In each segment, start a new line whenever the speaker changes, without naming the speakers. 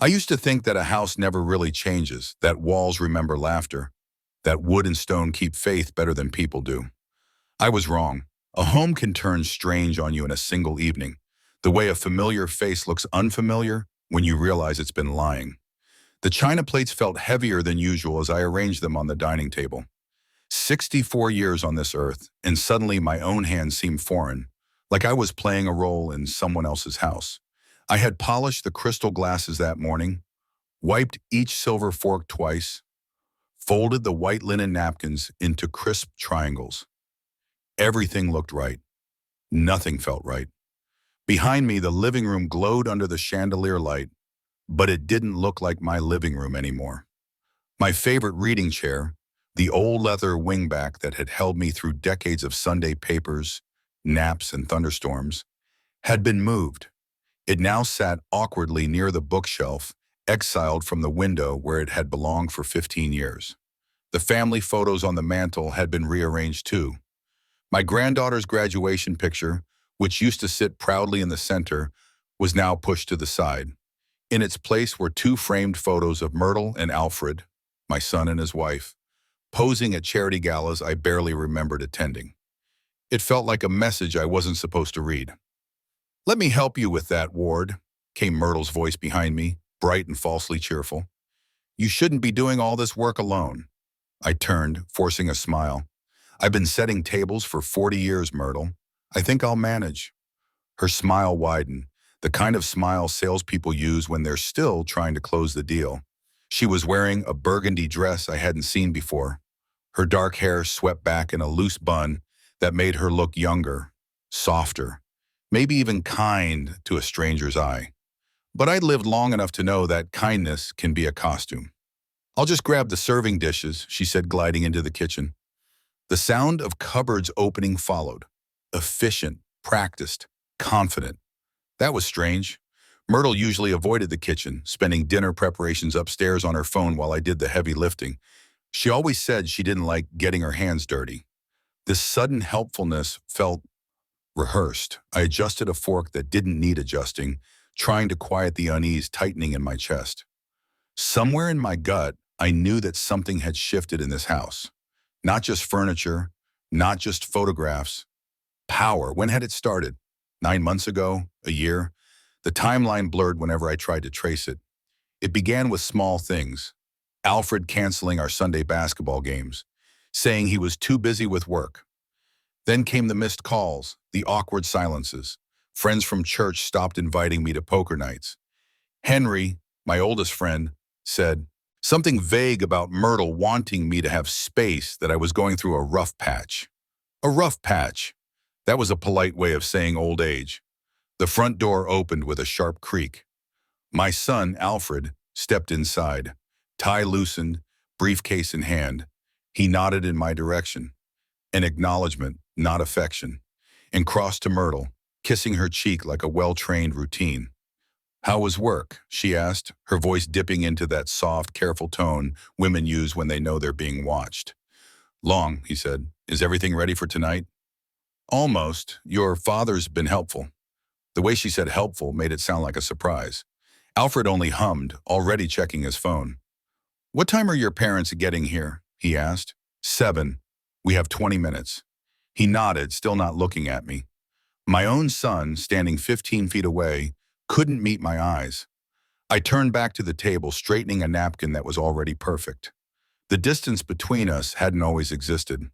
I used to think that a house never really changes, that walls remember laughter, that wood and stone keep faith better than people do. I was wrong. A home can turn strange on you in a single evening, the way a familiar face looks unfamiliar when you realize it's been lying. The china plates felt heavier than usual as I arranged them on the dining table. 64 years on this earth, and suddenly my own hands seemed foreign, like I was playing a role in someone else's house. I had polished the crystal glasses that morning, wiped each silver fork twice, folded the white linen napkins into crisp triangles. Everything looked right. Nothing felt right. Behind me, the living room glowed under the chandelier light, but it didn't look like my living room anymore. My favorite reading chair, the old leather wingback that had held me through decades of Sunday papers, naps, and thunderstorms, had been moved. It now sat awkwardly near the bookshelf, exiled from the window where it had belonged for 15 years. The family photos on the mantel had been rearranged too. My granddaughter's graduation picture, which used to sit proudly in the center, was now pushed to the side. In its place were two framed photos of Myrtle and Alfred, my son and his wife, posing at charity galas I barely remembered attending. It felt like a message I wasn't supposed to read. "Let me help you with that, Ward," came Myrtle's voice behind me, bright and falsely cheerful. "You shouldn't be doing all this work alone." I turned, forcing a smile. "I've been setting tables for 40 years, Myrtle. I think I'll manage." Her smile widened, the kind of smile salespeople use when they're still trying to close the deal. She was wearing a burgundy dress I hadn't seen before. Her dark hair swept back in a loose bun that made her look younger, softer, maybe even kind to a stranger's eye. But I'd lived long enough to know that kindness can be a costume. "I'll just grab the serving dishes," she said, gliding into the kitchen. The sound of cupboards opening followed. Efficient, practiced, confident. That was strange. Myrtle usually avoided the kitchen, spending dinner preparations upstairs on her phone while I did the heavy lifting. She always said she didn't like getting her hands dirty. This sudden helpfulness felt rehearsed. I adjusted a fork that didn't need adjusting, trying to quiet the unease tightening in my chest. Somewhere in my gut, I knew that something had shifted in this house. Not just furniture, not just photographs. Power. When had it started? 9 months ago? A year? The timeline blurred whenever I tried to trace it. It began with small things. Alfred canceling our Sunday basketball games, saying he was too busy with work. Then came the missed calls, the awkward silences. Friends from church stopped inviting me to poker nights. Henry, my oldest friend, said something vague about Myrtle wanting me to have space, that I was going through a rough patch. A rough patch. That was a polite way of saying old age. The front door opened with a sharp creak. My son, Alfred, stepped inside. Tie loosened, briefcase in hand. He nodded in my direction. An acknowledgement, not affection, and crossed to Myrtle, kissing her cheek like a well-trained routine. "How was work?" she asked, her voice dipping into that soft, careful tone women use when they know they're being watched. "Long," he said. "Is everything ready for tonight?" "Almost. Your father's been helpful." The way she said helpful made it sound like a surprise. Alfred only hummed, already checking his phone. "What time are your parents getting here?" he asked. 7. "We have 20 minutes." He nodded, still not looking at me. My own son, standing 15 feet away, couldn't meet my eyes. I turned back to the table, straightening a napkin that was already perfect. The distance between us hadn't always existed.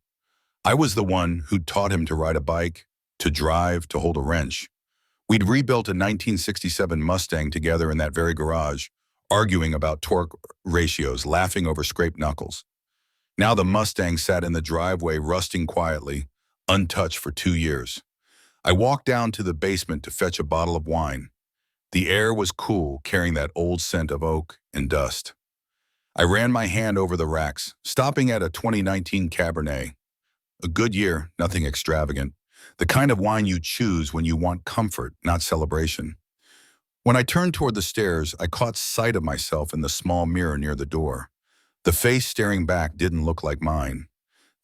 I was the one who'd taught him to ride a bike, to drive, to hold a wrench. We'd rebuilt a 1967 Mustang together in that very garage, arguing about torque ratios, laughing over scraped knuckles. Now the Mustang sat in the driveway, rusting quietly, untouched for 2 years. I walked down to the basement to fetch a bottle of wine. The air was cool, carrying that old scent of oak and dust. I ran my hand over the racks, stopping at a 2019 Cabernet. A good year, nothing extravagant. The kind of wine you choose when you want comfort, not celebration. When I turned toward the stairs, I caught sight of myself in the small mirror near the door. The face staring back didn't look like mine.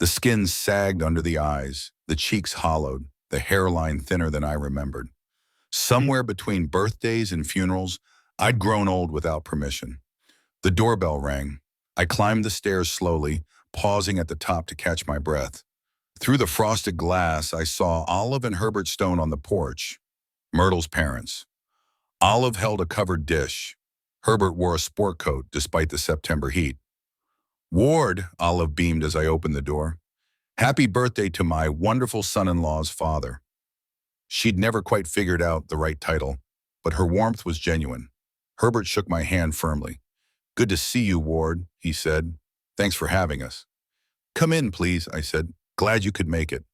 The skin sagged under the eyes, the cheeks hollowed, the hairline thinner than I remembered. Somewhere between birthdays and funerals, I'd grown old without permission. The doorbell rang. I climbed the stairs slowly, pausing at the top to catch my breath. Through the frosted glass, I saw Olive and Herbert Stone on the porch, Myrtle's parents. Olive held a covered dish. Herbert wore a sport coat despite the September heat. "Ward," Olive beamed as I opened the door. "Happy birthday to my wonderful son-in-law's father." She'd never quite figured out the right title, but her warmth was genuine. Herbert shook my hand firmly. "Good to see you, Ward," he said. "Thanks for having us." "Come in, please," I said. "Glad you could make it."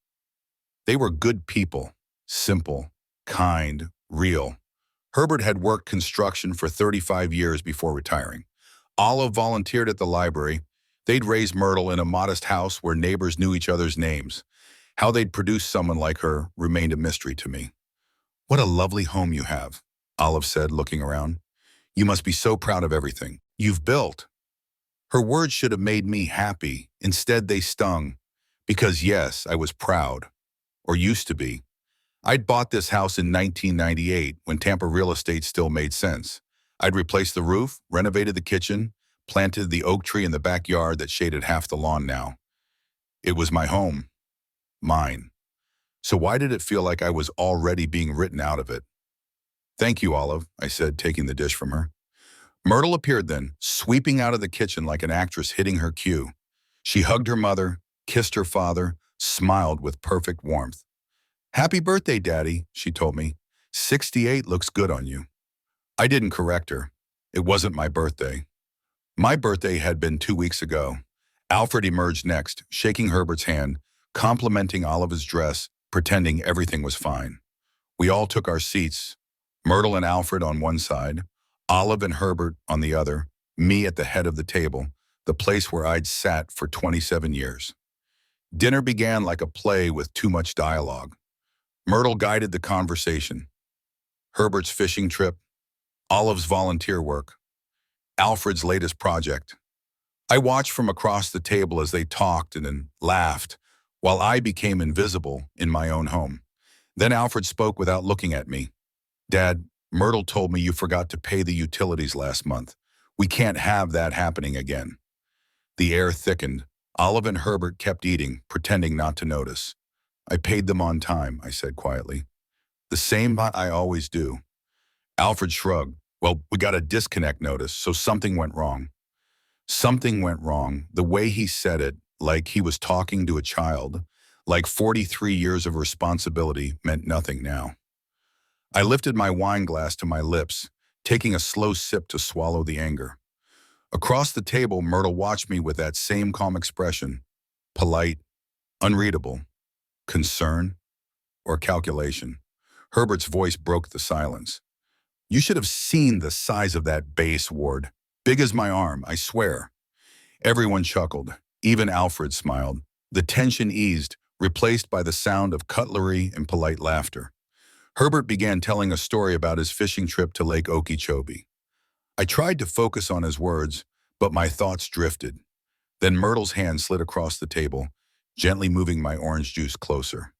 They were good people, simple, kind, real. Herbert had worked construction for 35 years before retiring. Olive volunteered at the library. They'd raised Myrtle in a modest house where neighbors knew each other's names. How they'd produce someone like her remained a mystery to me. "What a lovely home you have," Olive said, looking around. "You must be so proud of everything you've built." Her words should have made me happy. Instead, they stung. Because yes, I was proud. Or used to be. I'd bought this house in 1998 when Tampa real estate still made sense. I'd replaced the roof, renovated the kitchen, planted the oak tree in the backyard that shaded half the lawn now. It was my home. Mine. So why did it feel like I was already being written out of it? "Thank you, Olive," I said, taking the dish from her. Myrtle appeared then, sweeping out of the kitchen like an actress hitting her cue. She hugged her mother, kissed her father, smiled with perfect warmth. "Happy birthday, Daddy," she told me. 68 looks good on you." I didn't correct her. It wasn't my birthday. My birthday had been 2 weeks ago. Alfred emerged next, shaking Herbert's hand, complimenting Olive's dress, pretending everything was fine. We all took our seats, Myrtle and Alfred on one side, Olive and Herbert on the other, me at the head of the table, the place where I'd sat for 27 years. Dinner began like a play with too much dialogue. Myrtle guided the conversation. Herbert's fishing trip, Olive's volunteer work, Alfred's latest project. I watched from across the table as they talked and then laughed, while I became invisible in my own home. Then Alfred spoke without looking at me. "Dad, Myrtle told me you forgot to pay the utilities last month. We can't have that happening again." The air thickened. Olive and Herbert kept eating, pretending not to notice. "I paid them on time," I said quietly. "The same I always do." Alfred shrugged. "Well, we got a disconnect notice, so something went wrong." Something went wrong. The way he said it, like he was talking to a child, like 43 years of responsibility meant nothing now. I lifted my wine glass to my lips, taking a slow sip to swallow the anger. Across the table, Myrtle watched me with that same calm expression. Polite, unreadable, concern, or calculation. Herbert's voice broke the silence. "You should have seen the size of that base, Ward. Big as my arm, I swear." Everyone chuckled. Even Alfred smiled. The tension eased, replaced by the sound of cutlery and polite laughter. Herbert began telling a story about his fishing trip to Lake Okeechobee. I tried to focus on his words, but my thoughts drifted. Then Myrtle's hand slid across the table, gently moving my orange juice closer.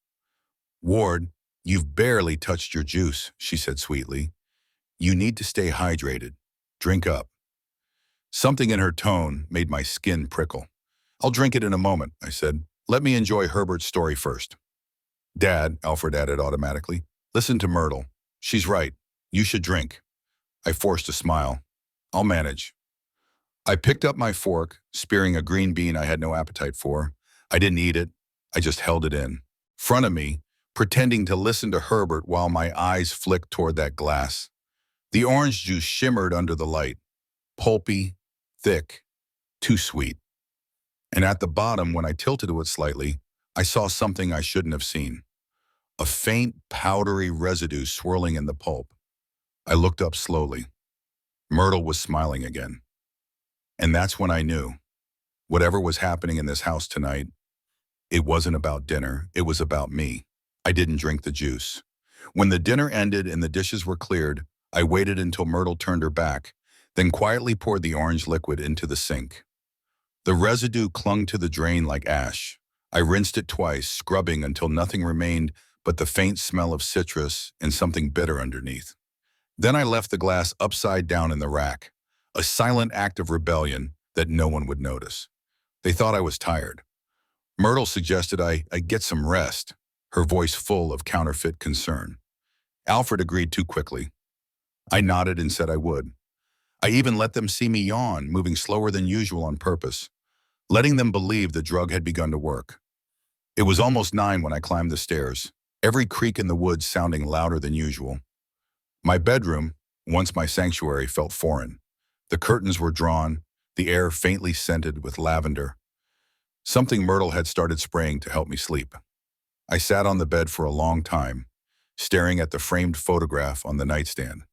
"Ward, you've barely touched your juice," she said sweetly. "You need to stay hydrated. Drink up." Something in her tone made my skin prickle. "I'll drink it in a moment," I said. "Let me enjoy Herbert's story first." "Dad," Alfred added automatically, "listen to Myrtle. She's right. You should drink." I forced a smile. "I'll manage." I picked up my fork, spearing a green bean I had no appetite for. I didn't eat it. I just held it in front of me, pretending to listen to Herbert while my eyes flicked toward that glass. The orange juice shimmered under the light. Pulpy, thick, too sweet. And at the bottom, when I tilted it slightly, I saw something I shouldn't have seen. A faint, powdery residue swirling in the pulp. I looked up slowly. Myrtle was smiling again. And that's when I knew. Whatever was happening in this house tonight, it wasn't about dinner, it was about me. I didn't drink the juice. When the dinner ended and the dishes were cleared, I waited until Myrtle turned her back, then quietly poured the orange liquid into the sink. The residue clung to the drain like ash. I rinsed it twice, scrubbing until nothing remained but the faint smell of citrus and something bitter underneath. Then I left the glass upside down in the rack, a silent act of rebellion that no one would notice. They thought I was tired. Myrtle suggested I get some rest, her voice full of counterfeit concern. Alfred agreed too quickly. I nodded and said I would. I even let them see me yawn, moving slower than usual on purpose, letting them believe the drug had begun to work. It was almost 9 when I climbed the stairs, every creak in the woods sounding louder than usual. My bedroom, once my sanctuary, felt foreign. The curtains were drawn, the air faintly scented with lavender, something Myrtle had started spraying to help me sleep. I sat on the bed for a long time, staring at the framed photograph on the nightstand.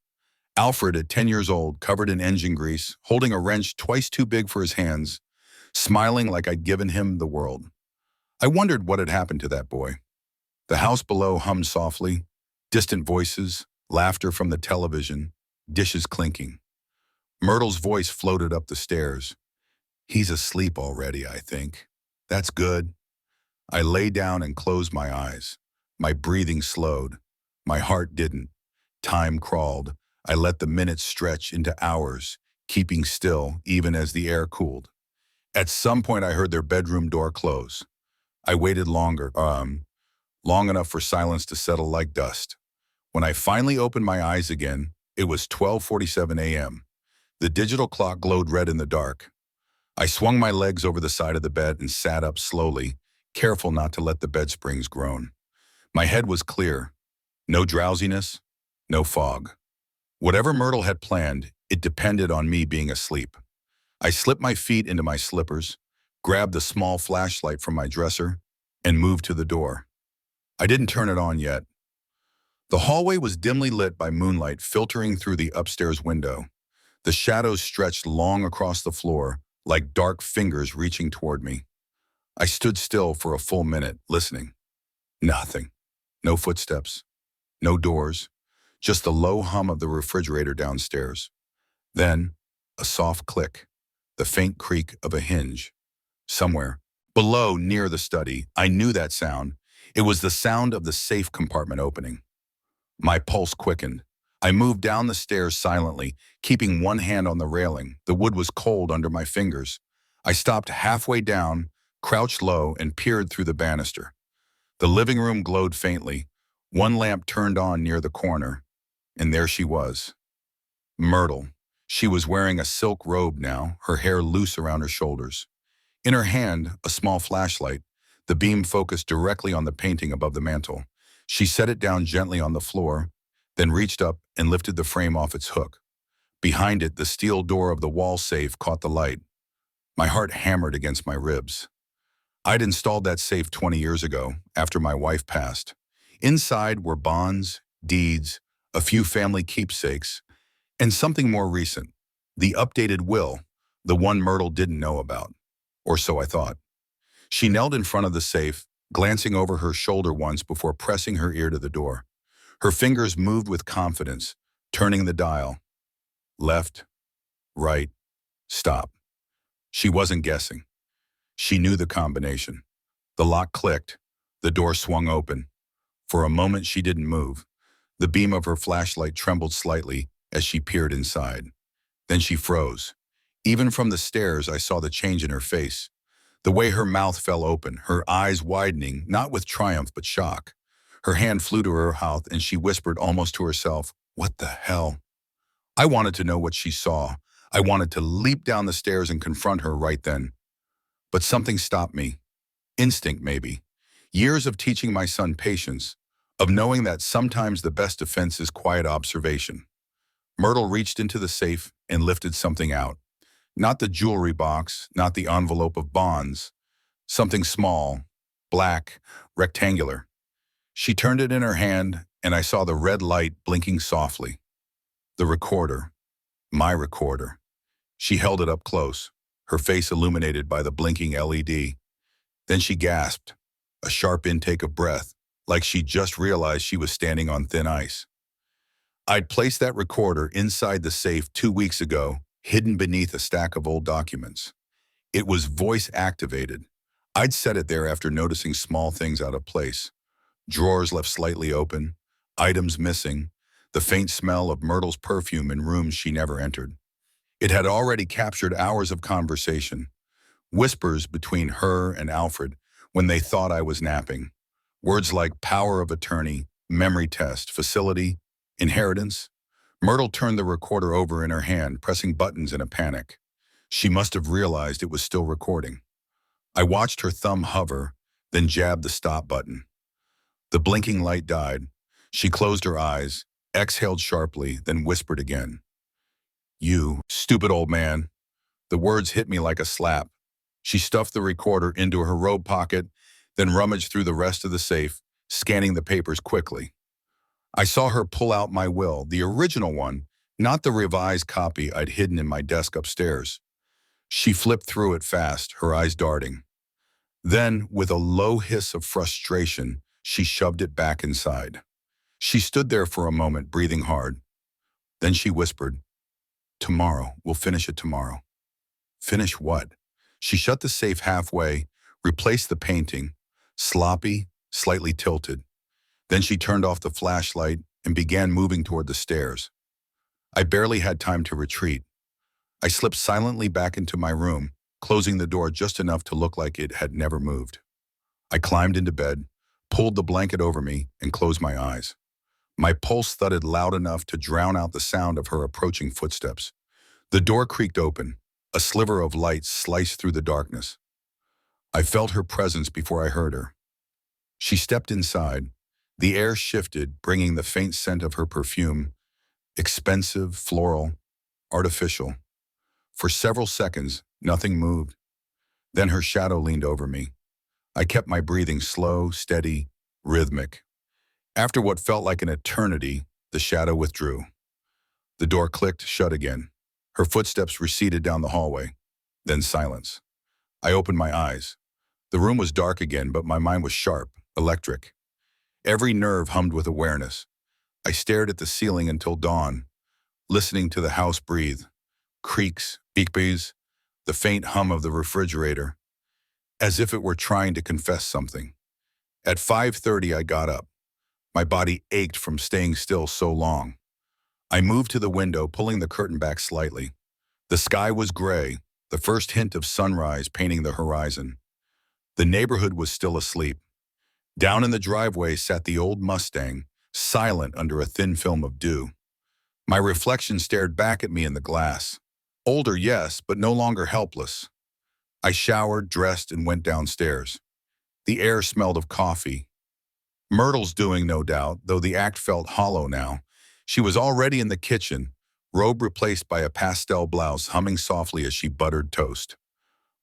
Alfred, at 10 years old, covered in engine grease, holding a wrench twice too big for his hands, smiling like I'd given him the world. I wondered what had happened to that boy. The house below hummed softly, distant voices, laughter from the television, dishes clinking. Myrtle's voice floated up the stairs. "He's asleep already, I think. That's good." I lay down and closed my eyes. My breathing slowed. My heart didn't. Time crawled. I let the minutes stretch into hours, keeping still even as the air cooled. At some point I heard their bedroom door close. I waited long enough for silence to settle like dust. When I finally opened my eyes again, it was 12:47 a.m. The digital clock glowed red in the dark. I swung my legs over the side of the bed and sat up slowly, careful not to let the bed springs groan. My head was clear. No drowsiness, no fog. Whatever Myrtle had planned, it depended on me being asleep. I slipped my feet into my slippers, grabbed the small flashlight from my dresser, and moved to the door. I didn't turn it on yet. The hallway was dimly lit by moonlight filtering through the upstairs window. The shadows stretched long across the floor, like dark fingers reaching toward me. I stood still for a full minute, listening. Nothing. No footsteps. No doors. Just the low hum of the refrigerator downstairs. Then, a soft click, the faint creak of a hinge. Somewhere, below, near the study, I knew that sound. It was the sound of the safe compartment opening. My pulse quickened. I moved down the stairs silently, keeping one hand on the railing. The wood was cold under my fingers. I stopped halfway down, crouched low, and peered through the banister. The living room glowed faintly. One lamp turned on near the corner, and there she was. Myrtle. She was wearing a silk robe now, her hair loose around her shoulders. In her hand, a small flashlight, the beam focused directly on the painting above the mantel. She set it down gently on the floor, then reached up and lifted the frame off its hook. Behind it, the steel door of the wall safe caught the light. My heart hammered against my ribs. I'd installed that safe 20 years ago, after my wife passed. Inside were bonds, deeds, a few family keepsakes, and something more recent, the updated will, the one Myrtle didn't know about. Or so I thought. She knelt in front of the safe, glancing over her shoulder once before pressing her ear to the door. Her fingers moved with confidence, turning the dial. Left, right, stop. She wasn't guessing. She knew the combination. The lock clicked. The door swung open. For a moment she didn't move. The beam of her flashlight trembled slightly as she peered inside. Then she froze. Even from the stairs I saw the change in her face. The way her mouth fell open, her eyes widening, not with triumph but shock. Her hand flew to her mouth and she whispered almost to herself, "What the hell?" I wanted to know what she saw. I wanted to leap down the stairs and confront her right then. But something stopped me. Instinct, maybe. Years of teaching my son patience, of knowing that sometimes the best defense is quiet observation. Myrtle reached into the safe and lifted something out. Not the jewelry box, not the envelope of bonds. Something small, black, rectangular. She turned it in her hand, and I saw the red light blinking softly. The recorder. My recorder. She held it up close, her face illuminated by the blinking LED. Then she gasped, a sharp intake of breath, like she just realized she was standing on thin ice. I'd placed that recorder inside the safe 2 weeks ago, hidden beneath a stack of old documents. It was voice-activated. I'd set it there after noticing small things out of place. Drawers left slightly open, items missing. the faint smell of Myrtle's perfume in rooms she never entered. It had already captured hours of conversation, whispers between her and Alfred when they thought I was napping. Words like power of attorney, memory test, facility, inheritance. Myrtle turned the recorder over in her hand, pressing buttons in a panic. She must have realized it was still recording. I watched her thumb hover, then jab the stop button. The blinking light died. She closed her eyes, exhaled sharply, then whispered again. You, stupid old man. The words hit me like a slap. She stuffed the recorder into her robe pocket, then rummaged through the rest of the safe, scanning the papers quickly. I saw her pull out my will, the original one, not the revised copy I'd hidden in my desk upstairs. She flipped through it fast, her eyes darting. Then, with a low hiss of frustration, she shoved it back inside. She stood there for a moment, breathing hard. Then she whispered, "Tomorrow, we'll finish it tomorrow." Finish what? She shut the safe halfway, replaced the painting, sloppy, slightly tilted. Then she turned off the flashlight and began moving toward the stairs. I barely had time to retreat. I slipped silently back into my room, closing the door just enough to look like it had never moved. I climbed into bed, pulled the blanket over me, and closed my eyes. My pulse thudded loud enough to drown out the sound of her approaching footsteps. The door creaked open. A sliver of light sliced through the darkness. I felt her presence before I heard her. She stepped inside. The air shifted, bringing the faint scent of her perfume, expensive, floral, artificial. For several seconds, nothing moved. Then her shadow leaned over me. I kept my breathing slow, steady, rhythmic. After what felt like an eternity, the shadow withdrew. The door clicked shut again. Her footsteps receded down the hallway. Then silence. I opened my eyes. The room was dark again, but my mind was sharp, electric. Every nerve hummed with awareness. I stared at the ceiling until dawn, listening to the house breathe. Creaks, beeps, the faint hum of the refrigerator, as if it were trying to confess something. At 5:30, I got up. My body ached from staying still so long. I moved to the window, pulling the curtain back slightly. The sky was gray, the first hint of sunrise painting the horizon. The neighborhood was still asleep. Down in the driveway sat the old Mustang, silent under a thin film of dew. My reflection stared back at me in the glass. Older, yes, but no longer helpless. I showered, dressed, and went downstairs. The air smelled of coffee. Myrtle's doing, no doubt, though the act felt hollow now. She was already in the kitchen, robe replaced by a pastel blouse, humming softly as she buttered toast.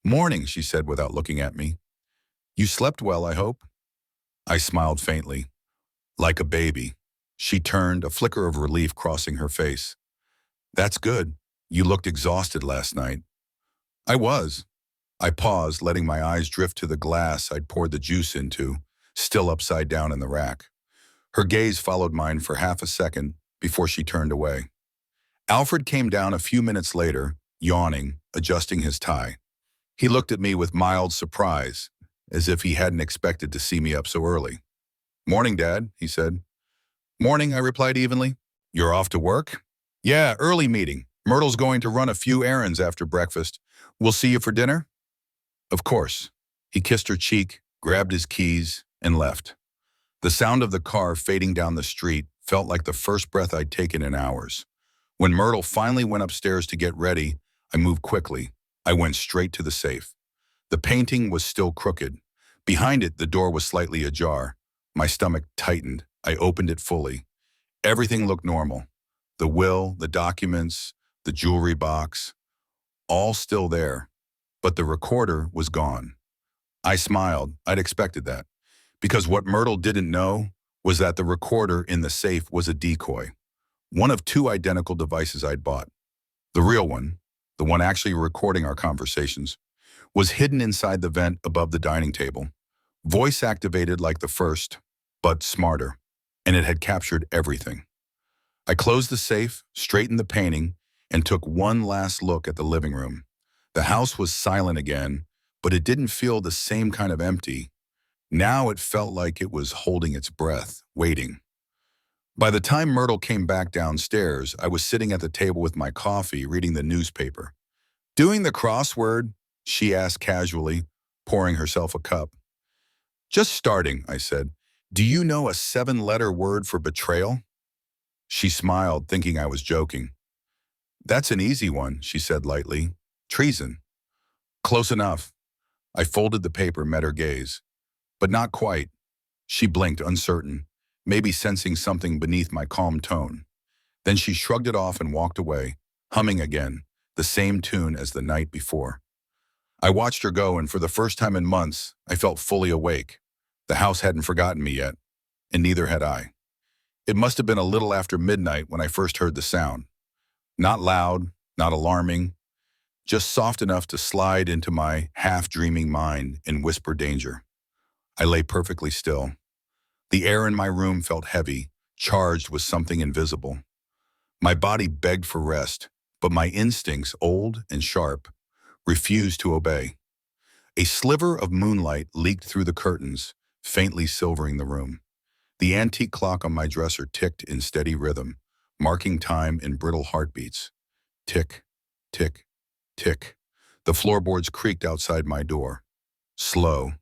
"Morning," she said without looking at me. "You slept well, I hope?" I smiled faintly. Like a baby. She turned, a flicker of relief crossing her face. "That's good. You looked exhausted last night." "I was." I paused, letting my eyes drift to the glass I'd poured the juice into, still upside down in the rack. Her gaze followed mine for half a second before she turned away. Alfred came down a few minutes later, yawning, adjusting his tie. He looked at me with mild surprise, as if he hadn't expected to see me up so early. "Morning, Dad," he said. "Morning," I replied evenly. "You're off to work?" "Yeah, early meeting. Myrtle's going to run a few errands after breakfast. We'll see you for dinner?" "Of course." He kissed her cheek, grabbed his keys, and left. The sound of the car fading down the street felt like the first breath I'd taken in hours. When Myrtle finally went upstairs to get ready, I moved quickly. I went straight to the safe. The painting was still crooked. Behind it, the door was slightly ajar. My stomach tightened. I opened it fully. Everything looked normal. The will, the documents, the jewelry box, all still there. But the recorder was gone. I smiled. I'd expected that. Because what Myrtle didn't know was that the recorder in the safe was a decoy. One of two identical devices I'd bought. The real one, the one actually recording our conversations, was hidden inside the vent above the dining table. Voice activated like the first, but smarter. And it had captured everything. I closed the safe, straightened the painting, and took one last look at the living room. The house was silent again, but it didn't feel the same kind of empty. Now it felt like it was holding its breath, waiting. By the time Myrtle came back downstairs, I was sitting at the table with my coffee, reading the newspaper. "Doing the crossword?" she asked casually, pouring herself a cup. "Just starting," I said. "Do you know a 7-letter word for betrayal?" She smiled, thinking I was joking. "That's an easy one," she said lightly. "Treason." "Close enough." I folded the paper, met her gaze. "But not quite." She blinked, uncertain, maybe sensing something beneath my calm tone. Then she shrugged it off and walked away, humming again, the same tune as the night before. I watched her go, and for the first time in months, I felt fully awake. The house hadn't forgotten me yet, and neither had I. It must have been a little after midnight when I first heard the sound. Not loud, not alarming, just soft enough to slide into my half-dreaming mind and whisper danger. I lay perfectly still. The air in my room felt heavy, charged with something invisible. My body begged for rest, but my instincts, old and sharp, refused to obey. A sliver of moonlight leaked through the curtains, faintly silvering the room. The antique clock on my dresser ticked in steady rhythm, marking time in brittle heartbeats. Tick, tick, tick. The floorboards creaked outside my door. Slow,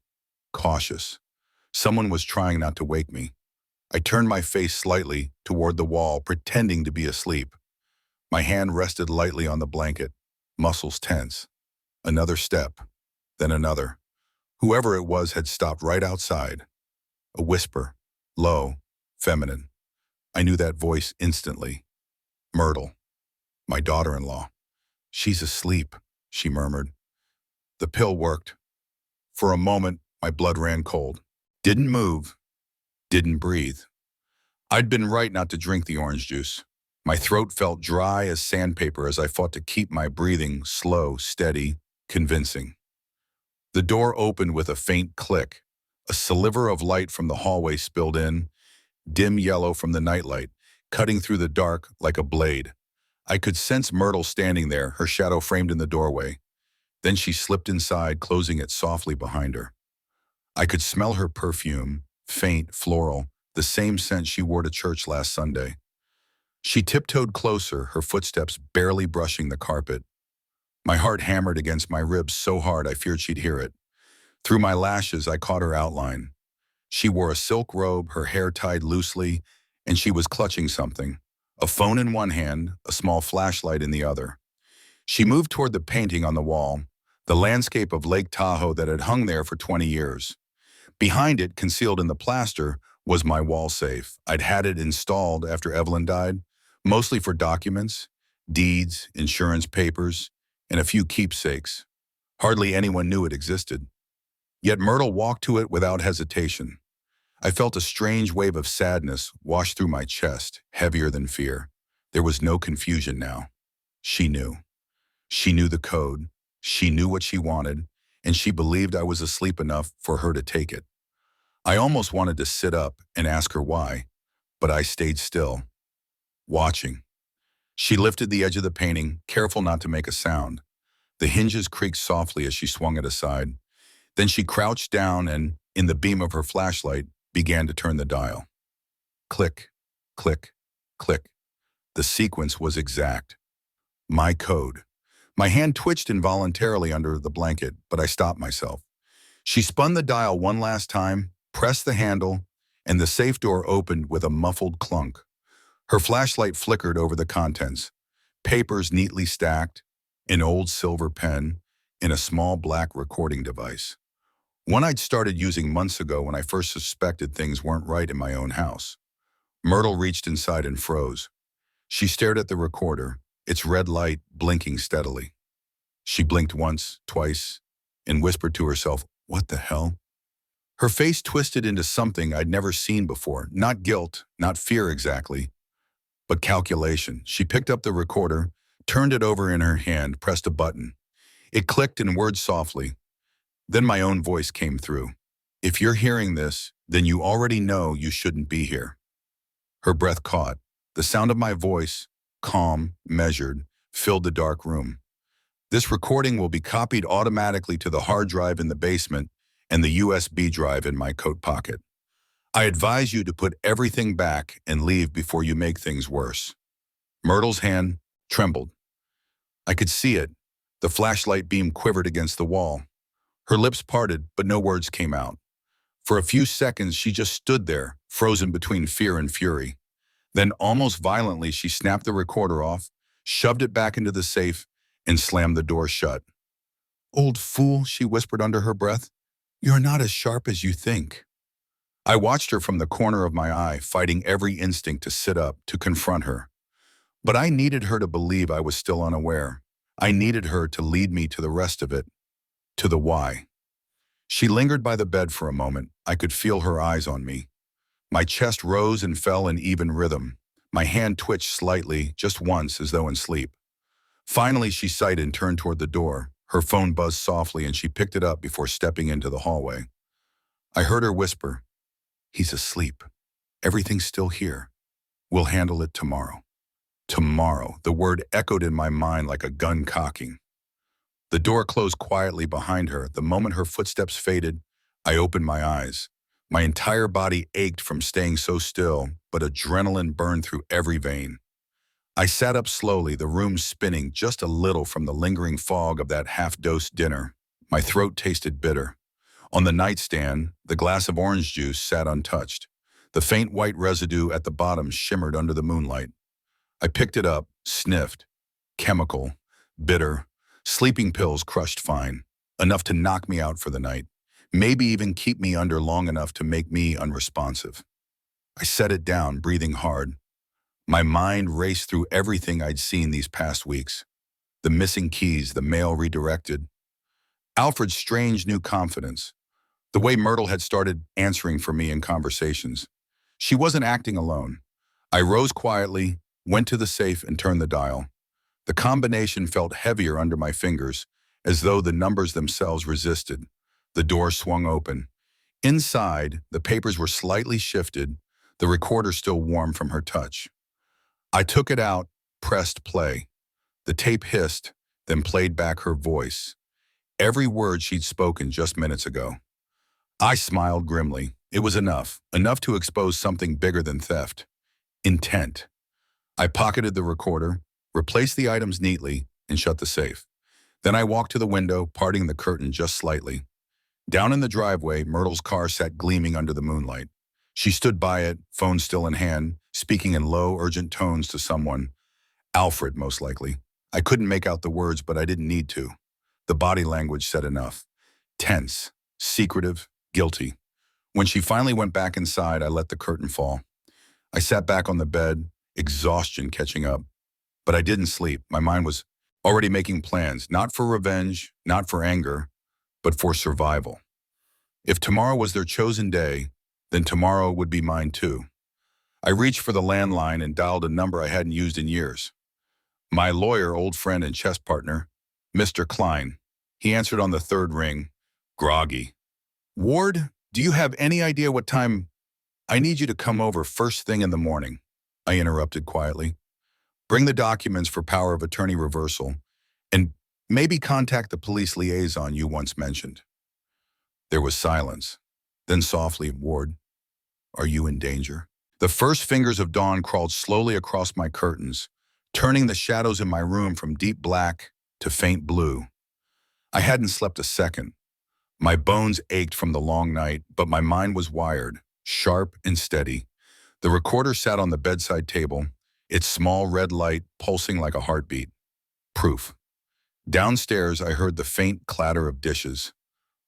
cautious. Someone was trying not to wake me. I turned my face slightly toward the wall, pretending to be asleep. My hand rested lightly on the blanket, muscles tense. Another step, then another. Whoever it was had stopped right outside. A whisper, low, feminine. I knew that voice instantly. Myrtle, my daughter-in-law. "She's asleep," she murmured. The pill worked. For a moment, my blood ran cold. Didn't move, didn't breathe. I'd been right not to drink the orange juice. My throat felt dry as sandpaper as I fought to keep my breathing slow, steady, convincing. The door opened with a faint click. A sliver of light from the hallway spilled in, dim yellow from the nightlight, cutting through the dark like a blade. I could sense Myrtle standing there, her shadow framed in the doorway. Then she slipped inside, closing it softly behind her. I could smell her perfume, faint, floral, the same scent she wore to church last Sunday. She tiptoed closer, her footsteps barely brushing the carpet. My heart hammered against my ribs so hard I feared she'd hear it. Through my lashes, I caught her outline. She wore a silk robe, her hair tied loosely, and she was clutching something. A phone in one hand, a small flashlight in the other. She moved toward the painting on the wall, the landscape of Lake Tahoe that had hung there for 20 years. Behind it, concealed in the plaster, was my wall safe. I'd had it installed after Evelyn died, mostly for documents, deeds, insurance papers, and a few keepsakes. Hardly anyone knew it existed. Yet Myrtle walked to it without hesitation. I felt a strange wave of sadness wash through my chest, heavier than fear. There was no confusion now. She knew. She knew the code. She knew what she wanted, and she believed I was asleep enough for her to take it. I almost wanted to sit up and ask her why, but I stayed still, watching. She lifted the edge of the painting, careful not to make a sound. The hinges creaked softly as she swung it aside. Then she crouched down and, in the beam of her flashlight, began to turn the dial. Click, click, click. The sequence was exact. My code. My hand twitched involuntarily under the blanket, but I stopped myself. She spun the dial one last time, pressed the handle, and the safe door opened with a muffled clunk. Her flashlight flickered over the contents. Papers neatly stacked, an old silver pen, and a small black recording device. One I'd started using months ago when I first suspected things weren't right in my own house. Myrtle reached inside and froze. She stared at the recorder, its red light blinking steadily. She blinked once, twice, and whispered to herself, "What the hell?" Her face twisted into something I'd never seen before. Not guilt, not fear exactly, but calculation. She picked up the recorder, turned it over in her hand, pressed a button. It clicked in words softly. Then my own voice came through. "If you're hearing this, then you already know you shouldn't be here." Her breath caught. The sound of my voice, calm, measured, filled the dark room. "This recording will be copied automatically to the hard drive in the basement and the USB drive in my coat pocket. I advise you to put everything back and leave before you make things worse." Myrtle's hand trembled. I could see it. The flashlight beam quivered against the wall. Her lips parted, but no words came out. For a few seconds, she just stood there, frozen between fear and fury. Then, almost violently, she snapped the recorder off, shoved it back into the safe, and slammed the door shut. "Old fool," she whispered under her breath. "You're not as sharp as you think." I watched her from the corner of my eye, fighting every instinct to sit up, to confront her. But I needed her to believe I was still unaware. I needed her to lead me to the rest of it, to the why. She lingered by the bed for a moment. I could feel her eyes on me. My chest rose and fell in even rhythm. My hand twitched slightly, just once, as though in sleep. Finally, she sighed and turned toward the door. Her phone buzzed softly and she picked it up before stepping into the hallway. I heard her whisper, "He's asleep. Everything's still here. We'll handle it tomorrow." Tomorrow. The word echoed in my mind like a gun cocking. The door closed quietly behind her. The moment her footsteps faded, I opened my eyes. My entire body ached from staying so still, but adrenaline burned through every vein. I sat up slowly, the room spinning just a little from the lingering fog of that half-dosed dinner. My throat tasted bitter. On the nightstand, the glass of orange juice sat untouched. The faint white residue at the bottom shimmered under the moonlight. I picked it up, sniffed. Chemical, bitter, sleeping pills crushed fine, enough to knock me out for the night, maybe even keep me under long enough to make me unresponsive. I set it down, breathing hard. My mind raced through everything I'd seen these past weeks. The missing keys, the mail redirected. Alfred's strange new confidence. The way Myrtle had started answering for me in conversations. She wasn't acting alone. I rose quietly, went to the safe and turned the dial. The combination felt heavier under my fingers, as though the numbers themselves resisted. The door swung open. Inside, the papers were slightly shifted, the recorder still warm from her touch. I took it out, pressed play. The tape hissed, then played back her voice. Every word she'd spoken just minutes ago. I smiled grimly. It was enough to expose something bigger than theft. Intent. I pocketed the recorder, replaced the items neatly, and shut the safe. Then I walked to the window, parting the curtain just slightly. Down in the driveway, Myrtle's car sat gleaming under the moonlight. She stood by it, phone still in hand, speaking in low, urgent tones to someone. Alfred, most likely. I couldn't make out the words, but I didn't need to. The body language said enough. Tense, secretive, guilty. When she finally went back inside, I let the curtain fall. I sat back on the bed, exhaustion catching up. But I didn't sleep. My mind was already making plans, not for revenge, not for anger, but for survival. If tomorrow was their chosen day, then tomorrow would be mine too. I reached for the landline and dialed a number I hadn't used in years. My lawyer, old friend and chess partner, Mr. Klein. He answered on the third ring, groggy. "Ward, do you have any idea what time? I need you to come over first thing in the morning," I interrupted quietly. "Bring the documents for power of attorney reversal, and maybe contact the police liaison you once mentioned." There was silence. Then softly, "Ward, are you in danger?" The first fingers of dawn crawled slowly across my curtains, turning the shadows in my room from deep black to faint blue. I hadn't slept a second. My bones ached from the long night, but my mind was wired, sharp and steady. The recorder sat on the bedside table, its small red light pulsing like a heartbeat. Proof. Downstairs, I heard the faint clatter of dishes.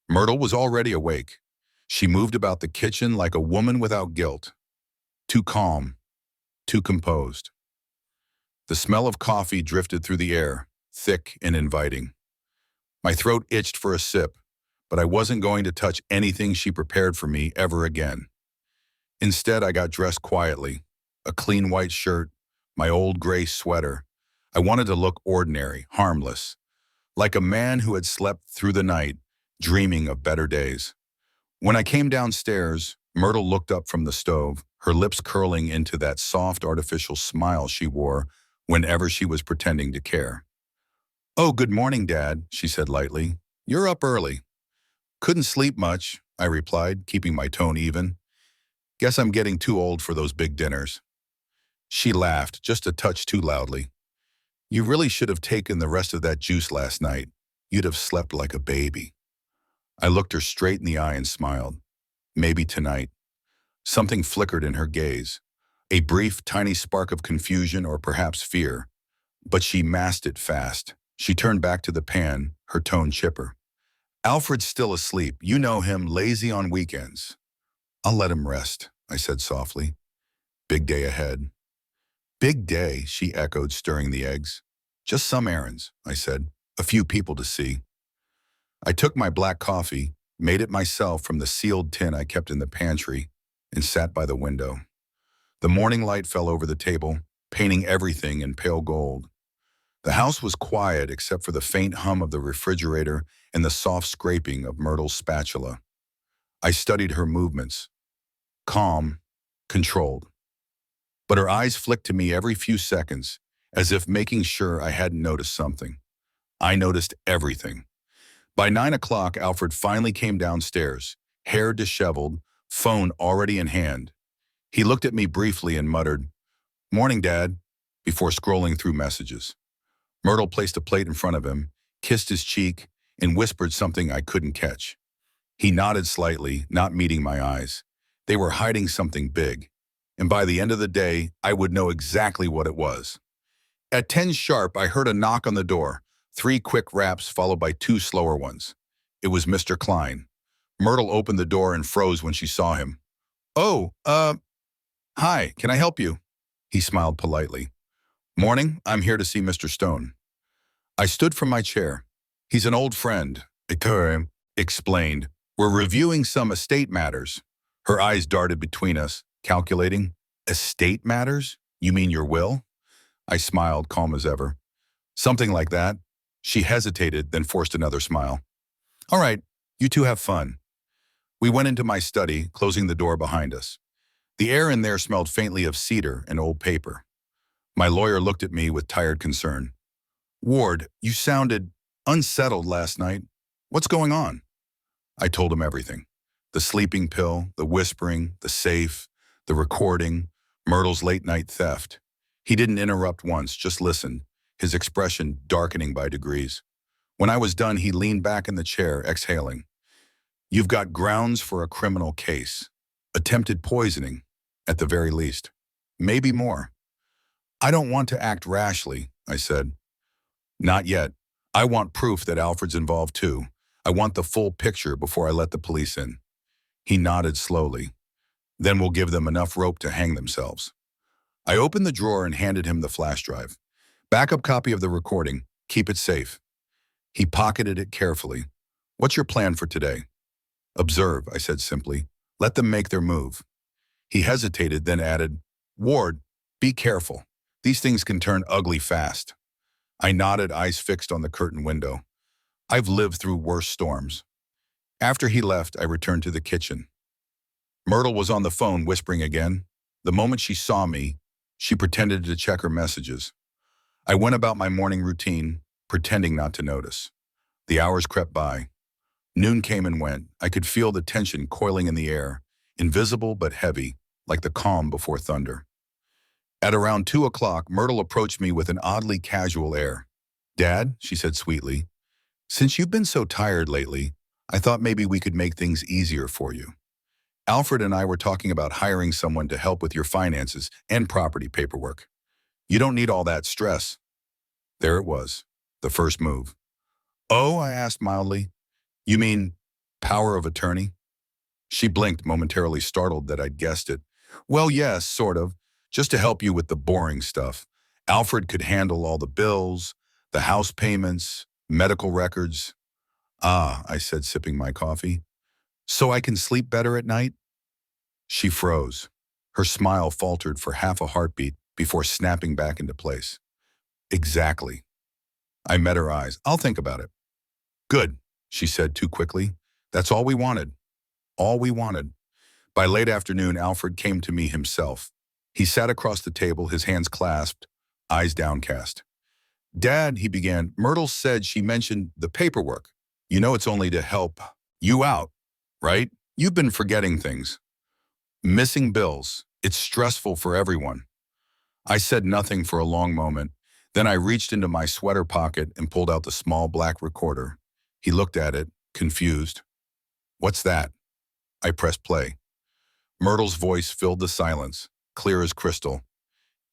Myrtle was already awake. She moved about the kitchen like a woman without guilt. Too calm, too composed. The smell of coffee drifted through the air, thick and inviting. My throat itched for a sip, but I wasn't going to touch anything she prepared for me ever again. Instead, I got dressed quietly, a clean white shirt, my old gray sweater. I wanted to look ordinary, harmless, like a man who had slept through the night, dreaming of better days. When I came downstairs, Myrtle looked up from the stove, her lips curling into that soft artificial smile she wore whenever she was pretending to care. "Oh, good morning, Dad," she said lightly. "You're up early." "Couldn't sleep much," I replied, keeping my tone even. Guess I'm getting too old for those big dinners. She laughed, just a touch too loudly. You really should have taken the rest of that juice last night. You'd have slept like a baby. I looked her straight in the eye and smiled. Maybe tonight. Something flickered in her gaze. A brief, tiny spark of confusion or perhaps fear. But she masked it fast. She turned back to the pan, her tone chipper. Alfred's still asleep. You know him, lazy on weekends. I'll let him rest, I said softly. Big day ahead. Big day, she echoed, stirring the eggs. Just some errands, I said. A few people to see. I took my black coffee, made it myself from the sealed tin I kept in the pantry, and sat by the window. The morning light fell over the table, painting everything in pale gold. The house was quiet except for the faint hum of the refrigerator and the soft scraping of Myrtle's spatula. I studied her movements. Calm, controlled. But her eyes flicked to me every few seconds, as if making sure I hadn't noticed something. I noticed everything. By 9 o'clock, Alfred finally came downstairs, hair disheveled, phone already in hand. He looked at me briefly and muttered, "Morning, Dad," before scrolling through messages. Myrtle placed a plate in front of him, kissed his cheek, and whispered something I couldn't catch. He nodded slightly, not meeting my eyes. They were hiding something big, and by the end of the day, I would know exactly what it was. At 10 sharp, I heard a knock on the door, 3 quick raps followed by 2 slower ones. It was Mr. Klein. Myrtle opened the door and froze when she saw him. "Oh, hi, can I help you?" He smiled politely. "Morning, I'm here to see Mr. Stone." I stood from my chair. "He's an old friend," Victor explained. "We're reviewing some estate matters." Her eyes darted between us, calculating. "Estate matters? You mean your will?" I smiled, calm as ever. "Something like that." She hesitated, then forced another smile. "All right, you two have fun." We went into my study, closing the door behind us. The air in there smelled faintly of cedar and old paper. My lawyer looked at me with tired concern. "Ward, you sounded unsettled last night. What's going on?" I told him everything. The sleeping pill, the whispering, the safe, the recording, Myrtle's late-night theft. He didn't interrupt once, just listened, his expression darkening by degrees. When I was done, he leaned back in the chair, exhaling. "You've got grounds for a criminal case. Attempted poisoning, at the very least. Maybe more." "I don't want to act rashly," I said. "Not yet. I want proof that Alfred's involved too. I want the full picture before I let the police in." He nodded slowly. "Then we'll give them enough rope to hang themselves." I opened the drawer and handed him the flash drive. "Backup copy of the recording. Keep it safe." He pocketed it carefully. "What's your plan for today?" "Observe," I said simply. "Let them make their move." He hesitated, then added, "Ward, be careful. These things can turn ugly fast." I nodded, eyes fixed on the curtain window. I've lived through worse storms. After he left, I returned to the kitchen. Myrtle was on the phone, whispering again. The moment she saw me, she pretended to check her messages. I went about my morning routine, pretending not to notice. The hours crept by. Noon came and went. I could feel the tension coiling in the air, invisible but heavy, like the calm before thunder. At around 2 o'clock, Myrtle approached me with an oddly casual air. "Dad," she said sweetly, "since you've been so tired lately, I thought maybe we could make things easier for you. Alfred and I were talking about hiring someone to help with your finances and property paperwork. You don't need all that stress." There it was, the first move. "Oh," I asked mildly, "you mean power of attorney?" She blinked, momentarily startled that I'd guessed it. "Well, yes, sort of. Just to help you with the boring stuff. Alfred could handle all the bills, the house payments, medical records." "Ah," I said, sipping my coffee. "So I can sleep better at night?" She froze. Her smile faltered for half a heartbeat before snapping back into place. "Exactly." I met her eyes. "I'll think about it." "Good," she said too quickly. "That's all we wanted." All we wanted. By late afternoon, Alfred came to me himself. He sat across the table, his hands clasped, eyes downcast. "Dad," he began, "Myrtle said she mentioned the paperwork. You know it's only to help you out, right? You've been forgetting things." Missing bills. It's stressful for everyone. I said nothing for a long moment. Then I reached into my sweater pocket and pulled out the small black recorder. He looked at it, confused. What's that? I pressed play. Myrtle's voice filled the silence, clear as crystal.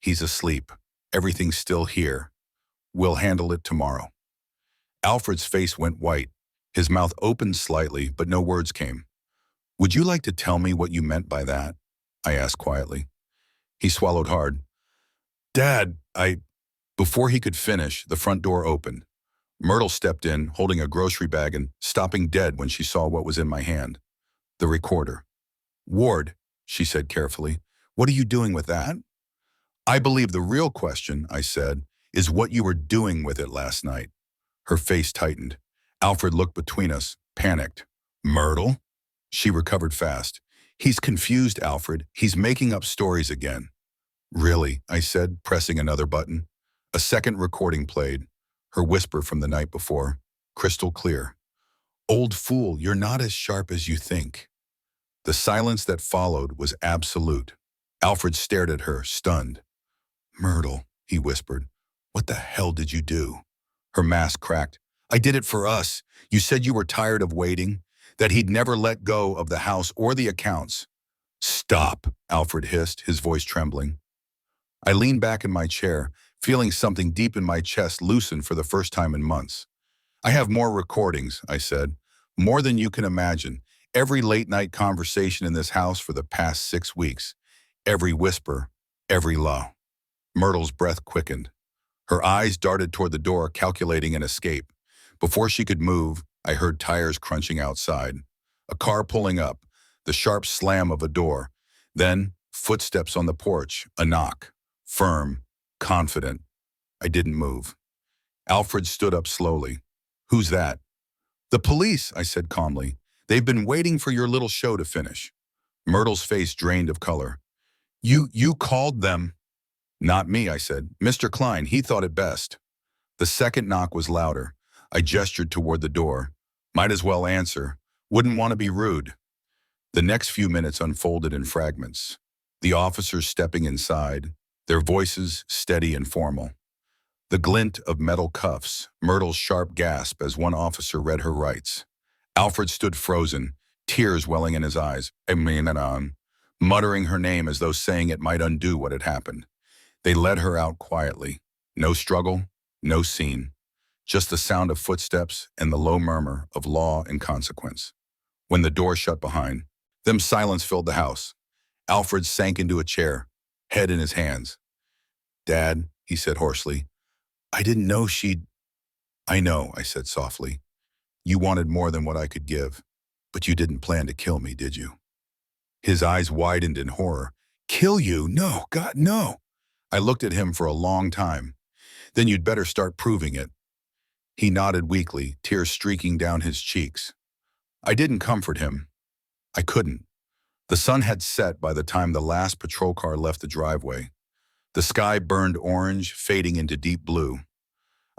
He's asleep. Everything's still here. We'll handle it tomorrow. Alfred's face went white. His mouth opened slightly, but no words came. Would you like to tell me what you meant by that? I asked quietly. He swallowed hard. Dad, Before he could finish, the front door opened. Myrtle stepped in, holding a grocery bag and stopping dead when she saw what was in my hand. The recorder. Ward, she said carefully, what are you doing with that? I believe the real question, I said, is what you were doing with it last night. Her face tightened. Alfred looked between us, panicked. Myrtle? She recovered fast. He's confused, Alfred. He's making up stories again. Really, I said, pressing another button. A second recording played, her whisper from the night before, crystal clear. Old fool, you're not as sharp as you think. The silence that followed was absolute. Alfred stared at her, stunned. Myrtle, he whispered, what the hell did you do? Her mask cracked. I did it for us. You said you were tired of waiting, that he'd never let go of the house or the accounts. Stop, Alfred hissed, his voice trembling. I leaned back in my chair, feeling something deep in my chest loosen for the first time in months. I have more recordings, I said. More than you can imagine. Every late-night conversation in this house for the past 6 weeks. Every whisper, every lull. Myrtle's breath quickened. Her eyes darted toward the door, calculating an escape. Before she could move, I heard tires crunching outside. A car pulling up, the sharp slam of a door. Then, footsteps on the porch, a knock. Firm, confident. I didn't move. Alfred stood up slowly. Who's that? The police, I said calmly. They've been waiting for your little show to finish. Myrtle's face drained of color. You called them? Not me, I said. Mr. Klein, he thought it best. The second knock was louder. I gestured toward the door. Might as well answer. Wouldn't want to be rude. The next few minutes unfolded in fragments. The officers stepping inside, their voices steady and formal. The glint of metal cuffs, Myrtle's sharp gasp as one officer read her rights. Alfred stood frozen, tears welling in his eyes, muttering her name as though saying it might undo what had happened. They led her out quietly. No struggle, no scene. Just the sound of footsteps and the low murmur of law and consequence. When the door shut behind them, silence filled the house. Alfred sank into a chair, head in his hands. Dad, he said hoarsely, I didn't know she'd... I know, I said softly. You wanted more than what I could give, but you didn't plan to kill me, did you? His eyes widened in horror. Kill you? No, God, no. I looked at him for a long time. Then you'd better start proving it. He nodded weakly, tears streaking down his cheeks. I didn't comfort him. I couldn't. The sun had set by the time the last patrol car left the driveway. The sky burned orange, fading into deep blue.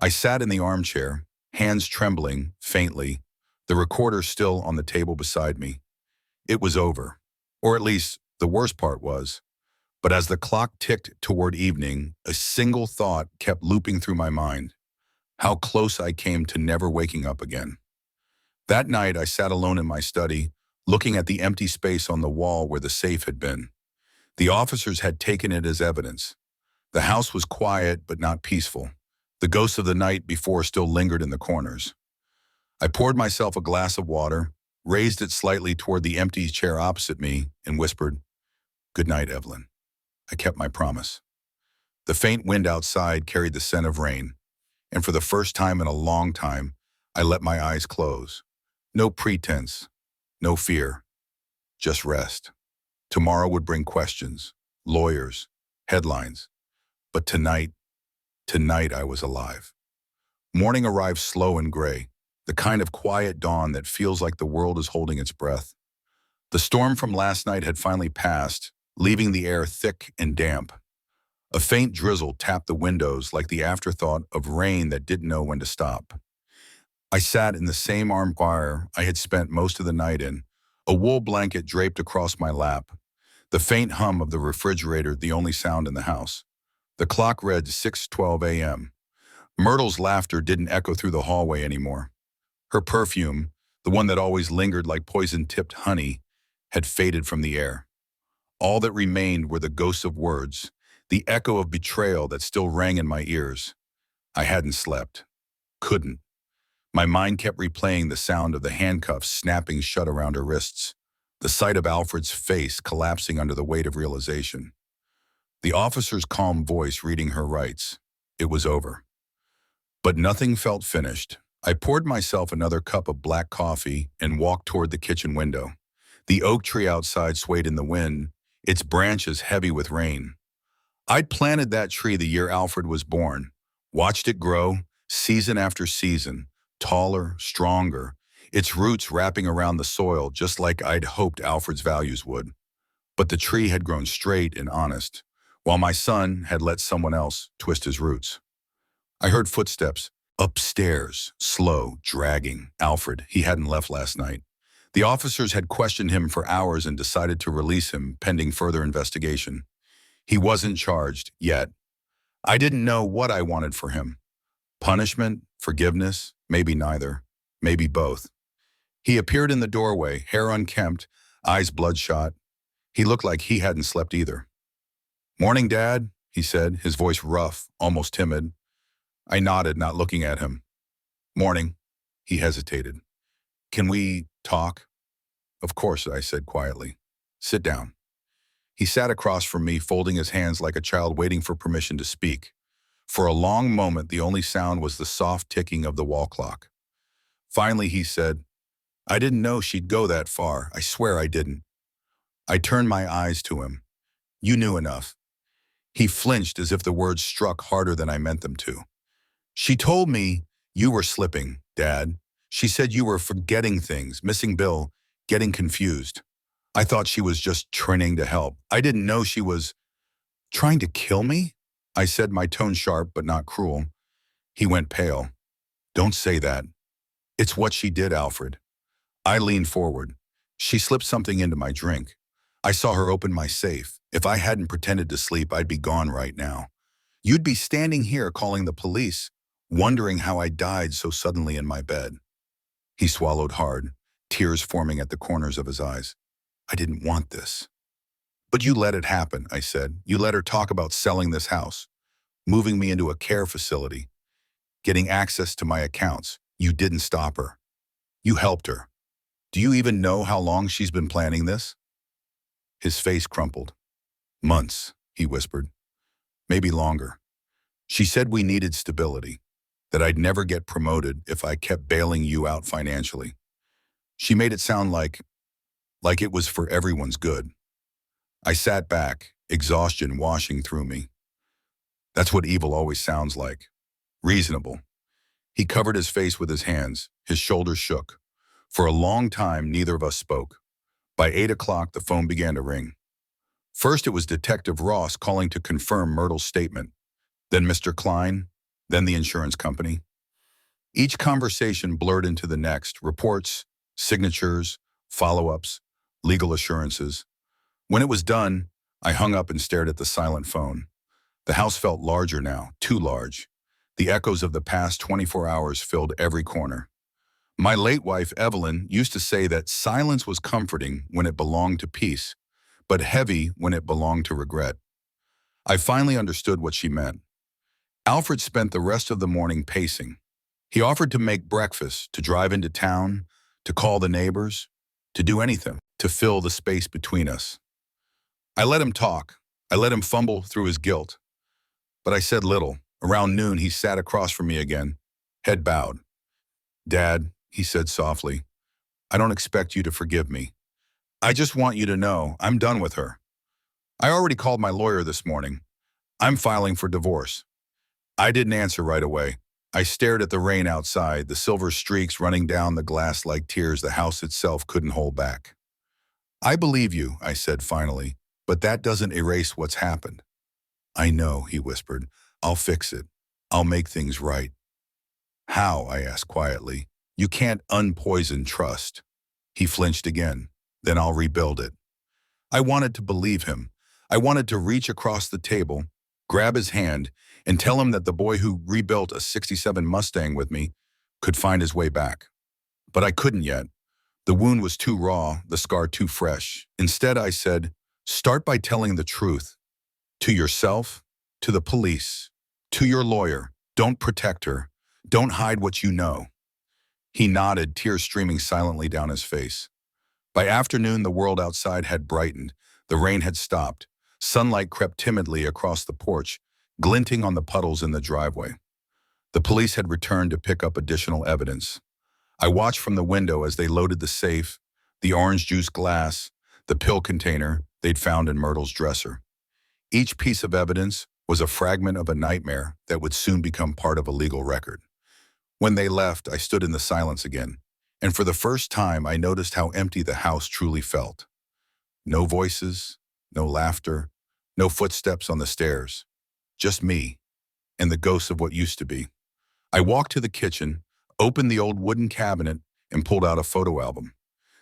I sat in the armchair, hands trembling, faintly, the recorder still on the table beside me. It was over. Or at least, the worst part was. But as the clock ticked toward evening, a single thought kept looping through my mind. How close I came to never waking up again. That night, I sat alone in my study, looking at the empty space on the wall where the safe had been. The officers had taken it as evidence. The house was quiet but not peaceful. The ghosts of the night before still lingered in the corners. I poured myself a glass of water, raised it slightly toward the empty chair opposite me, and whispered, Good night, Evelyn. I kept my promise. The faint wind outside carried the scent of rain, and for the first time in a long time, I let my eyes close. No pretense, no fear, just rest. Tomorrow would bring questions, lawyers, headlines. But tonight I was alive. Morning arrived slow and gray, the kind of quiet dawn that feels like the world is holding its breath. The storm from last night had finally passed, leaving the air thick and damp. A faint drizzle tapped the windows like the afterthought of rain that didn't know when to stop. I sat in the same armchair I had spent most of the night in, a wool blanket draped across my lap. The faint hum of the refrigerator, the only sound in the house. The clock read 6:12 a.m. Myrtle's laughter didn't echo through the hallway anymore. Her perfume, the one that always lingered like poison-tipped honey, had faded from the air. All that remained were the ghosts of words, the echo of betrayal that still rang in my ears. I hadn't slept. Couldn't. My mind kept replaying the sound of the handcuffs snapping shut around her wrists, the sight of Alfred's face collapsing under the weight of realization. The officer's calm voice reading her rights. It was over. But nothing felt finished. I poured myself another cup of black coffee and walked toward the kitchen window. The oak tree outside swayed in the wind, its branches heavy with rain. I'd planted that tree the year Alfred was born, watched it grow, season after season, taller, stronger, its roots wrapping around the soil just like I'd hoped Alfred's values would. But the tree had grown straight and honest, while my son had let someone else twist his roots. I heard footsteps, upstairs, slow, dragging. Alfred, he hadn't left last night. The officers had questioned him for hours and decided to release him pending further investigation. He wasn't charged yet. I didn't know what I wanted for him. Punishment, forgiveness, maybe neither, maybe both. He appeared in the doorway, hair unkempt, eyes bloodshot. He looked like he hadn't slept either. "Morning, Dad," he said, his voice rough, almost timid. I nodded, not looking at him. "Morning." He hesitated. "Can we talk?" "Of course," I said quietly. "Sit down." He sat across from me, folding his hands like a child waiting for permission to speak. For a long moment, the only sound was the soft ticking of the wall clock. Finally, he said, "I didn't know she'd go that far. I swear I didn't." I turned my eyes to him. "You knew enough." He flinched as if the words struck harder than I meant them to. "She told me you were slipping, Dad. She said you were forgetting things, missing Bill, getting confused. I thought she was just trying to help. I didn't know she was trying to kill me," I said, my tone sharp but not cruel. He went pale. "Don't say that. It's what she did, Alfred." I leaned forward. "She slipped something into my drink. I saw her open my safe. If I hadn't pretended to sleep, I'd be gone right now. You'd be standing here calling the police, wondering how I died so suddenly in my bed." He swallowed hard, tears forming at the corners of his eyes. "I didn't want this." "But you let it happen," I said. "You let her talk about selling this house, moving me into a care facility, getting access to my accounts. You didn't stop her. You helped her. Do you even know how long she's been planning this?" His face crumpled. "Months," he whispered. "Maybe longer. She said we needed stability, that I'd never get promoted if I kept bailing you out financially. She made it sound like it was for everyone's good." I sat back, exhaustion washing through me. That's what evil always sounds like. Reasonable. He covered his face with his hands. His shoulders shook. For a long time, neither of us spoke. By 8 o'clock, the phone began to ring. First, it was Detective Ross calling to confirm Myrtle's statement. Then Mr. Klein, then the insurance company. Each conversation blurred into the next, reports, signatures, follow-ups, legal assurances. When it was done, I hung up and stared at the silent phone. The house felt larger now, too large. The echoes of the past 24 hours filled every corner. My late wife, Evelyn, used to say that silence was comforting when it belonged to peace, but heavy when it belonged to regret. I finally understood what she meant. Alfred spent the rest of the morning pacing. He offered to make breakfast, to drive into town, to call the neighbors, to do anything, to fill the space between us. I let him talk. I let him fumble through his guilt. But I said little. Around noon, he sat across from me again, head bowed. "Dad," he said softly, "I don't expect you to forgive me. I just want you to know I'm done with her. I already called my lawyer this morning. I'm filing for divorce." I didn't answer right away. I stared at the rain outside, the silver streaks running down the glass like tears the house itself couldn't hold back. "I believe you," I said finally, "but that doesn't erase what's happened." "I know," he whispered. "I'll fix it. I'll make things right." "How?" I asked quietly. "You can't unpoison trust." He flinched again. "Then I'll rebuild it." I wanted to believe him. I wanted to reach across the table, grab his hand, and tell him that the boy who rebuilt a '67 Mustang with me could find his way back. But I couldn't yet. The wound was too raw, the scar too fresh. Instead, I said, start by telling the truth. To yourself, to the police, to your lawyer. Don't protect her. Don't hide what you know. He nodded, tears streaming silently down his face. By afternoon, the world outside had brightened. The rain had stopped. Sunlight crept timidly across the porch, glinting on the puddles in the driveway. The police had returned to pick up additional evidence. I watched from the window as they loaded the safe, the orange juice glass, the pill container they'd found in Myrtle's dresser. Each piece of evidence was a fragment of a nightmare that would soon become part of a legal record. When they left, I stood in the silence again, and for the first time I noticed how empty the house truly felt. No voices, no laughter, no footsteps on the stairs. Just me, and the ghosts of what used to be. I walked to the kitchen, opened the old wooden cabinet, and pulled out a photo album.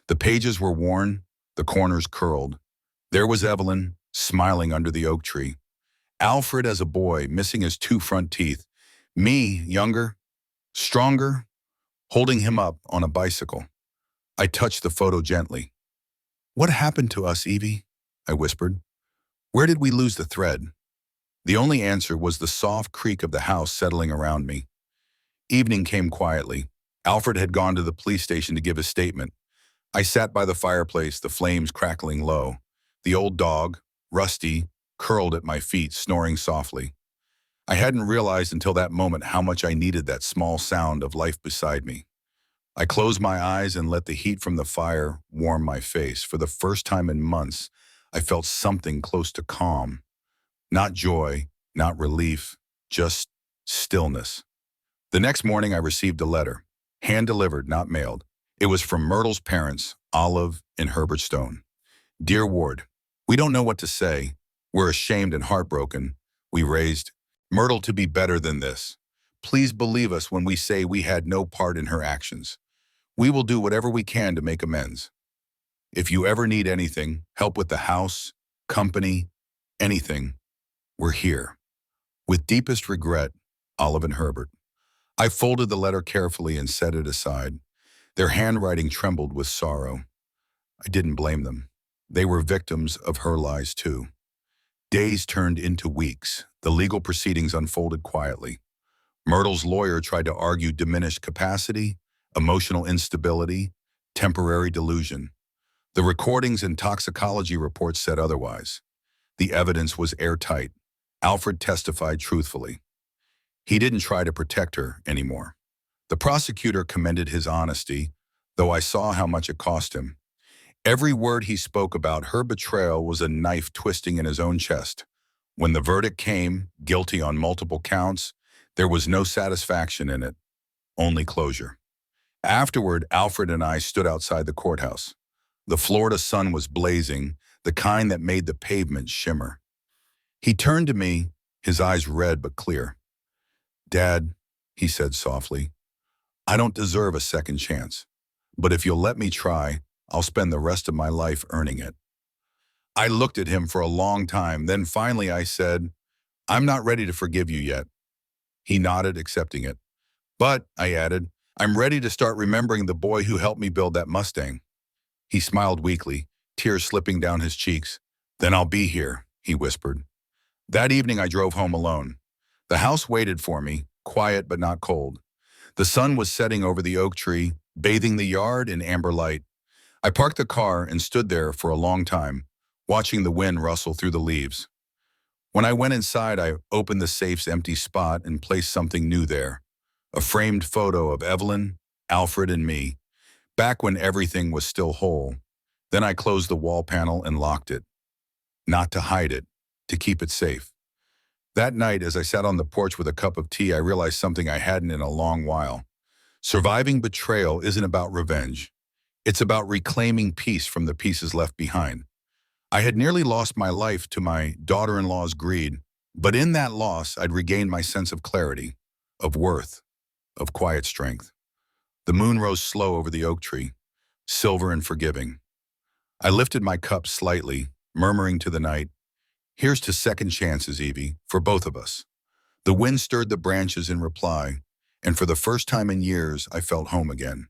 The pages were worn, the corners curled. There was Evelyn, smiling under the oak tree. Alfred as a boy, missing his 2 front teeth. Me, younger, stronger, holding him up on a bicycle. I touched the photo gently. What happened to us, Evie? I whispered. Where did we lose the thread? The only answer was the soft creak of the house settling around me. Evening came quietly. Alfred had gone to the police station to give his statement. I sat by the fireplace, the flames crackling low. The old dog, Rusty, curled at my feet, snoring softly. I hadn't realized until that moment how much I needed that small sound of life beside me. I closed my eyes and let the heat from the fire warm my face. For the first time in months, I felt something close to calm. Not joy, not relief, just stillness. The next morning I received a letter, hand-delivered, not mailed. It was from Myrtle's parents, Olive and Herbert Stone. Dear Ward, we don't know what to say. We're ashamed and heartbroken. We raised Myrtle to be better than this. Please believe us when we say we had no part in her actions. We will do whatever we can to make amends. If you ever need anything, help with the house, company, anything, we're here. With deepest regret, Olive and Herbert. I folded the letter carefully and set it aside. Their handwriting trembled with sorrow. I didn't blame them. They were victims of her lies too. Days turned into weeks. The legal proceedings unfolded quietly. Myrtle's lawyer tried to argue diminished capacity, emotional instability, temporary delusion. The recordings and toxicology reports said otherwise. The evidence was airtight. Alfred testified truthfully. He didn't try to protect her anymore. The prosecutor commended his honesty, though I saw how much it cost him. Every word he spoke about her betrayal was a knife twisting in his own chest. When the verdict came, guilty on multiple counts, there was no satisfaction in it, only closure. Afterward, Alfred and I stood outside the courthouse. The Florida sun was blazing, the kind that made the pavement shimmer. He turned to me, his eyes red but clear. Dad, he said softly, I don't deserve a second chance, but if you'll let me try, I'll spend the rest of my life earning it. I looked at him for a long time, then finally I said, I'm not ready to forgive you yet. He nodded, accepting it. But, I added, I'm ready to start remembering the boy who helped me build that Mustang. He smiled weakly, tears slipping down his cheeks. Then I'll be here, he whispered. That evening I drove home alone. The house waited for me, quiet but not cold. The sun was setting over the oak tree, bathing the yard in amber light. I parked the car and stood there for a long time, watching the wind rustle through the leaves. When I went inside, I opened the safe's empty spot and placed something new there. A framed photo of Evelyn, Alfred, and me, back when everything was still whole. Then I closed the wall panel and locked it. Not to hide it, to keep it safe. That night, as I sat on the porch with a cup of tea, I realized something I hadn't in a long while. Surviving betrayal isn't about revenge. It's about reclaiming peace from the pieces left behind. I had nearly lost my life to my daughter-in-law's greed, but in that loss, I'd regained my sense of clarity, of worth, of quiet strength. The moon rose slow over the oak tree, silver and forgiving. I lifted my cup slightly, murmuring to the night, "Here's to second chances, Evie, for both of us." The wind stirred the branches in reply, and for the first time in years, I felt home again.